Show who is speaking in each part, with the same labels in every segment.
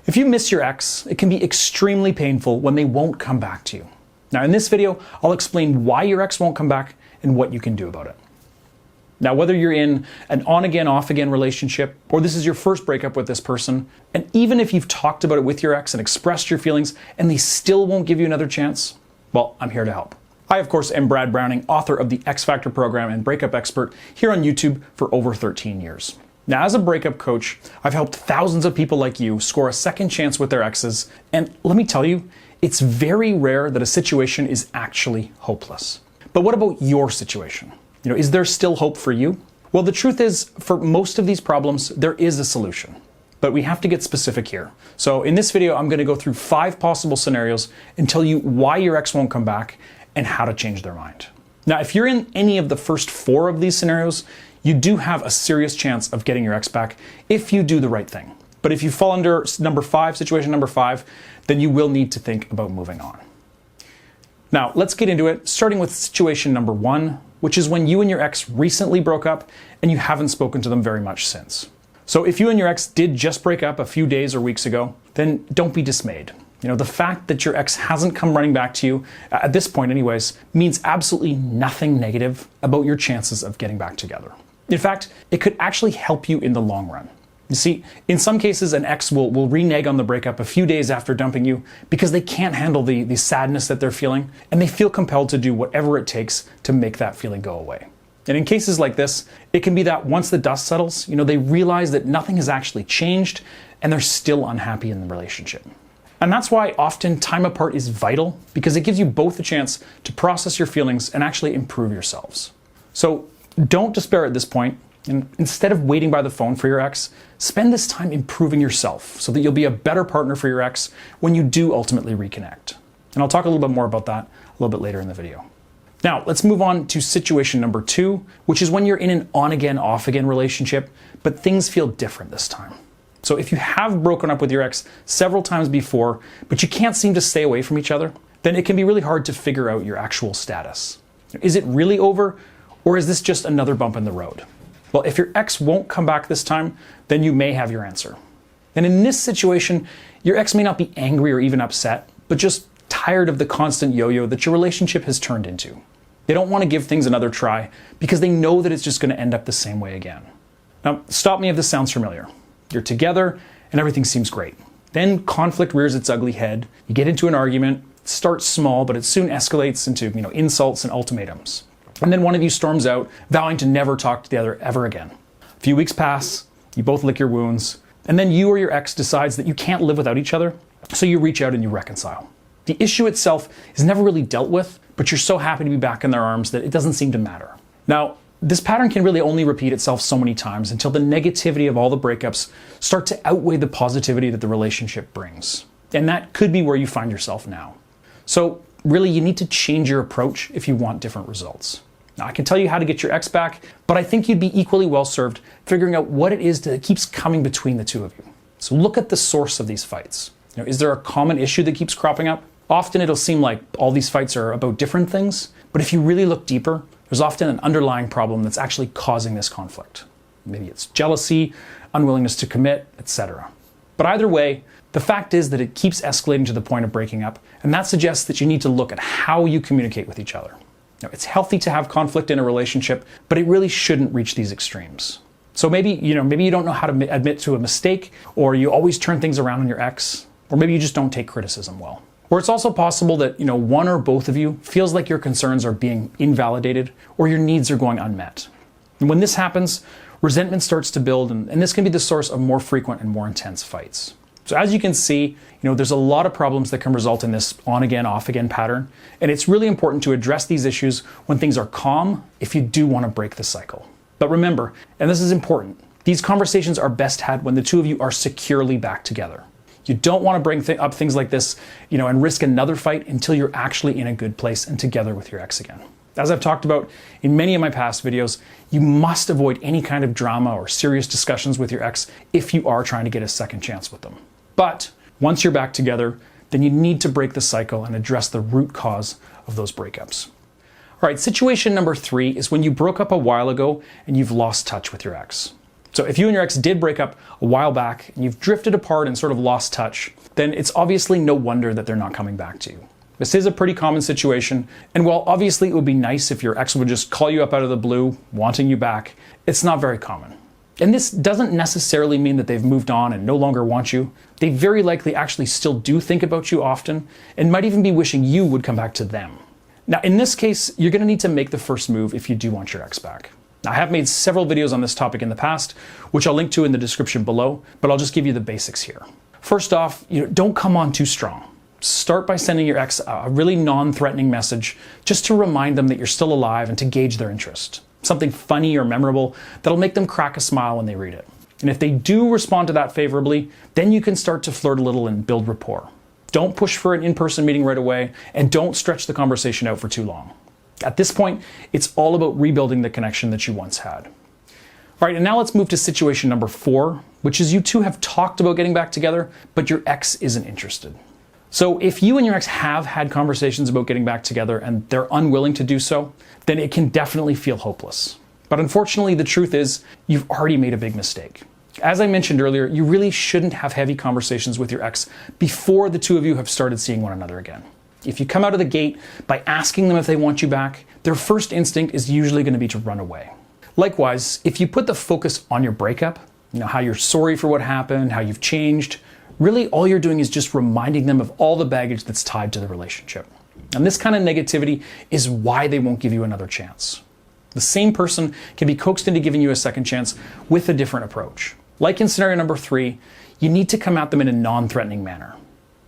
Speaker 1: If you miss your ex, it can be extremely painful when they won't come back to you. Now, in this video, I'll explain why your ex won't come back and what you can do about it. Now, whether you're in an on-again, off-again relationship, or this is your first breakup with this person, and even if you've talked about it with your ex and expressed your feelings and they still won't give you another chance, well, I'm here to help. I, of course, am Brad Browning, author of the X Factor program and breakup expert here on YouTube for over 13 years. Now, as a breakup coach, I've helped thousands of people like you score a second chance with their exes, and let me tell you, it's very rare that a situation is actually hopeless. But what about your situation? Is there still hope for you? Well, the truth is, for most of these problems, there is a solution. But we have to get specific here. So in this video, I'm going to go through 5 possible scenarios and tell you why your ex won't come back and how to change their mind. Now, if you're in any of the first 4 of these scenarios, you do have a serious chance of getting your ex back if you do the right thing. But if you fall under situation number 5, then you will need to think about moving on. Now, let's get into it, starting with situation number 1, which is when you and your ex recently broke up and you haven't spoken to them very much since. So if you and your ex did just break up a few days or weeks ago, then don't be dismayed. The fact that your ex hasn't come running back to you, at this point anyways, means absolutely nothing negative about your chances of getting back together. In fact, it could actually help you in the long run. You see, in some cases, an ex will renege on the breakup a few days after dumping you because they can't handle the sadness that they're feeling, and they feel compelled to do whatever it takes to make that feeling go away. And in cases like this, it can be that once the dust settles, they realize that nothing has actually changed and they're still unhappy in the relationship. And that's why often time apart is vital, because it gives you both a chance to process your feelings and actually improve yourselves. So don't despair at this point. And instead of waiting by the phone for your ex, spend this time improving yourself so that you'll be a better partner for your ex when you do ultimately reconnect. And I'll talk a little bit more about that a little bit later in the video. Now, let's move on to situation number 2, which is when you're in an on-again, off-again relationship, but things feel different this time. So if you have broken up with your ex several times before, but you can't seem to stay away from each other, then it can be really hard to figure out your actual status. Is it really over, or is this just another bump in the road? Well, if your ex won't come back this time, then you may have your answer. And in this situation, your ex may not be angry or even upset, but just tired of the constant yo-yo that your relationship has turned into. They don't want to give things another try because they know that it's just going to end up the same way again. Now, stop me if this sounds familiar. You're together and everything seems great. Then conflict rears its ugly head. You get into an argument, it starts small, but it soon escalates into insults and ultimatums. And then one of you storms out, vowing to never talk to the other ever again. A few weeks pass, you both lick your wounds, and then you or your ex decides that you can't live without each other, so you reach out and you reconcile. The issue itself is never really dealt with, but you're so happy to be back in their arms that it doesn't seem to matter. Now, this pattern can really only repeat itself so many times until the negativity of all the breakups start to outweigh the positivity that the relationship brings. And that could be where you find yourself now. So really, you need to change your approach if you want different results. Now, I can tell you how to get your ex back, but I think you'd be equally well served figuring out what it is that keeps coming between the two of you. So look at the source of these fights. Is there a common issue that keeps cropping up? Often it'll seem like all these fights are about different things, but if you really look deeper, there's often an underlying problem that's actually causing this conflict. Maybe it's jealousy, unwillingness to commit, etc. But either way, the fact is that it keeps escalating to the point of breaking up, and that suggests that you need to look at how you communicate with each other. Now, it's healthy to have conflict in a relationship, but it really shouldn't reach these extremes. So maybe you don't know how to admit to a mistake, or you always turn things around on your ex, or maybe you just don't take criticism well. Or it's also possible that one or both of you feels like your concerns are being invalidated or your needs are going unmet. And when this happens, resentment starts to build, and this can be the source of more frequent and more intense fights. So as you can see, there's a lot of problems that can result in this on-again, off-again pattern, and it's really important to address these issues when things are calm if you do want to break the cycle. But remember, and this is important, these conversations are best had when the two of you are securely back together. You don't want to bring up things like this, and risk another fight until you're actually in a good place and together with your ex again. As I've talked about in many of my past videos, you must avoid any kind of drama or serious discussions with your ex if you are trying to get a second chance with them. But once you're back together, then you need to break the cycle and address the root cause of those breakups. All right, situation number 3 is when you broke up a while ago and you've lost touch with your ex. So if you and your ex did break up a while back and you've drifted apart and sort of lost touch, then it's obviously no wonder that they're not coming back to you. This is a pretty common situation, and while obviously it would be nice if your ex would just call you up out of the blue, wanting you back, it's not very common. And this doesn't necessarily mean that they've moved on and no longer want you. They very likely actually still do think about you often, and might even be wishing you would come back to them. Now, in this case, you're going to need to make the first move if you do want your ex back. Now, I have made several videos on this topic in the past, which I'll link to in the description below, but I'll just give you the basics here. First off, don't come on too strong. Start by sending your ex a really non-threatening message just to remind them that you're still alive and to gauge their interest. Something funny or memorable that'll make them crack a smile when they read it. And if they do respond to that favorably, then you can start to flirt a little and build rapport. Don't push for an in-person meeting right away, and don't stretch the conversation out for too long. At this point, it's all about rebuilding the connection that you once had. All right, and now let's move to situation number 4, which is you two have talked about getting back together, but your ex isn't interested. So if you and your ex have had conversations about getting back together and they're unwilling to do so, then it can definitely feel hopeless. But unfortunately, the truth is you've already made a big mistake. As I mentioned earlier, you really shouldn't have heavy conversations with your ex before the two of you have started seeing one another again. If you come out of the gate by asking them if they want you back, their first instinct is usually going to be to run away. Likewise, if you put the focus on your breakup, how you're sorry for what happened, how you've changed, really all you're doing is just reminding them of all the baggage that's tied to the relationship. And this kind of negativity is why they won't give you another chance. The same person can be coaxed into giving you a second chance with a different approach. Like in scenario number 3, you need to come at them in a non-threatening manner.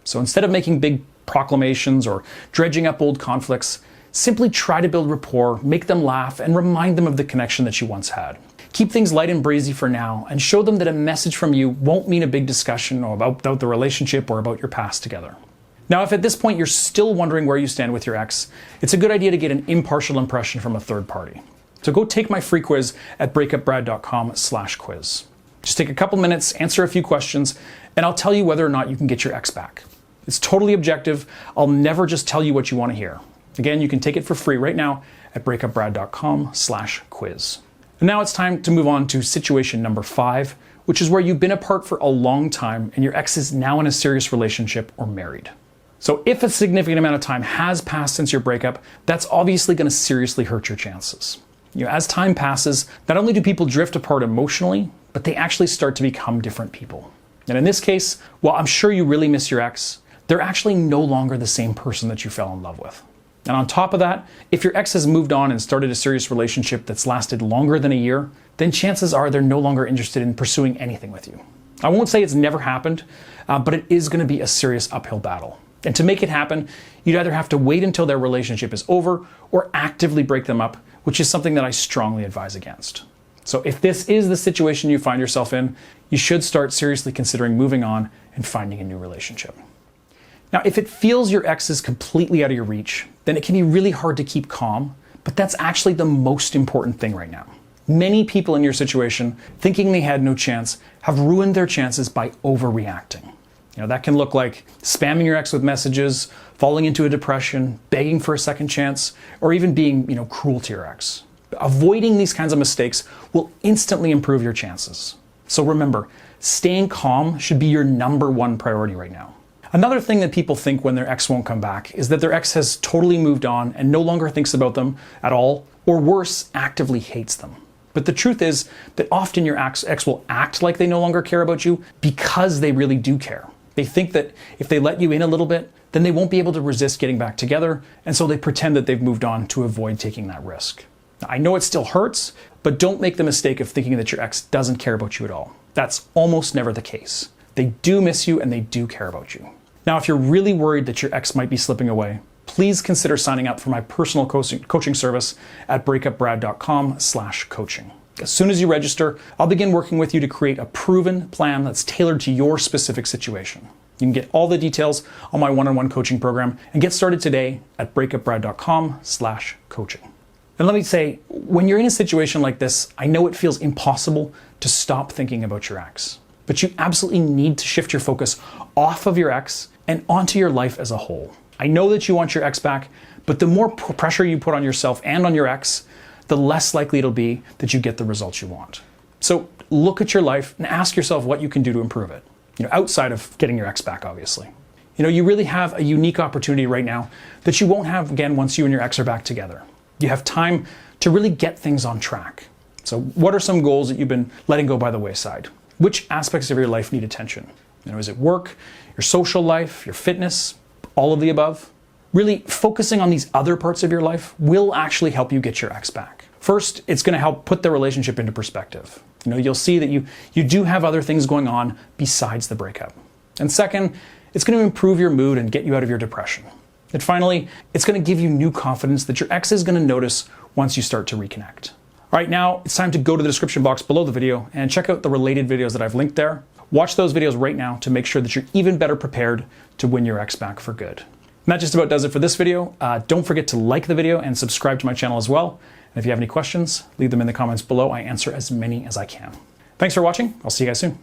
Speaker 1: So instead of making big proclamations or dredging up old conflicts, simply try to build rapport, make them laugh, and remind them of the connection that you once had. Keep things light and breezy for now, and show them that a message from you won't mean a big discussion about the relationship or about your past together. Now, if at this point you're still wondering where you stand with your ex, it's a good idea to get an impartial impression from a third party. So go take my free quiz at breakupbrad.com/quiz. Just take a couple minutes, answer a few questions, and I'll tell you whether or not you can get your ex back. It's totally objective. I'll never just tell you what you want to hear. Again, you can take it for free right now at breakupbrad.com/quiz. And now it's time to move on to situation number 5, which is where you've been apart for a long time and your ex is now in a serious relationship or married. So if a significant amount of time has passed since your breakup, that's obviously going to seriously hurt your chances. As time passes, not only do people drift apart emotionally, but they actually start to become different people. And in this case, while I'm sure you really miss your ex, they're actually no longer the same person that you fell in love with. And on top of that, if your ex has moved on and started a serious relationship that's lasted longer than a year, then chances are they're no longer interested in pursuing anything with you. I won't say it's never happened, but it is going to be a serious uphill battle. And to make it happen, you'd either have to wait until their relationship is over or actively break them up, which is something that I strongly advise against. So if this is the situation you find yourself in, you should start seriously considering moving on and finding a new relationship. Now, if it feels your ex is completely out of your reach, then it can be really hard to keep calm, but that's actually the most important thing right now. Many people in your situation, thinking they had no chance, have ruined their chances by overreacting. That can look like spamming your ex with messages, falling into a depression, begging for a second chance, or even being, cruel to your ex. Avoiding these kinds of mistakes will instantly improve your chances. So remember, staying calm should be your number one priority right now. Another thing that people think when their ex won't come back is that their ex has totally moved on and no longer thinks about them at all, or worse, actively hates them. But the truth is that often your ex will act like they no longer care about you because they really do care. They think that if they let you in a little bit, then they won't be able to resist getting back together, and so they pretend that they've moved on to avoid taking that risk. Now, I know it still hurts, but don't make the mistake of thinking that your ex doesn't care about you at all. That's almost never the case. They do miss you and they do care about you. Now, if you're really worried that your ex might be slipping away, please consider signing up for my personal coaching service at breakupbrad.com/coaching. As soon as you register, I'll begin working with you to create a proven plan that's tailored to your specific situation. You can get all the details on my one-on-one coaching program and get started today at breakupbrad.com/coaching. And let me say, when you're in a situation like this, I know it feels impossible to stop thinking about your ex, but you absolutely need to shift your focus off of your ex and onto your life as a whole. I know that you want your ex back, but the more pressure you put on yourself and on your ex, the less likely it'll be that you get the results you want. So look at your life and ask yourself what you can do to improve it, outside of getting your ex back, obviously. You really have a unique opportunity right now that you won't have again once you and your ex are back together. You have time to really get things on track. So what are some goals that you've been letting go by the wayside? Which aspects of your life need attention? Is it work, your social life, your fitness, all of the above? Really focusing on these other parts of your life will actually help you get your ex back. First, it's going to help put the relationship into perspective. You'll see that you do have other things going on besides the breakup. And second, it's going to improve your mood and get you out of your depression. And finally, it's going to give you new confidence that your ex is going to notice once you start to reconnect. All right, now it's time to go to the description box below the video and check out the related videos that I've linked there. Watch those videos right now to make sure that you're even better prepared to win your ex back for good. And that just about does it for this video. Don't forget to like the video and subscribe to my channel as well. And if you have any questions, leave them in the comments below. I answer as many as I can. Thanks for watching. I'll see you guys soon.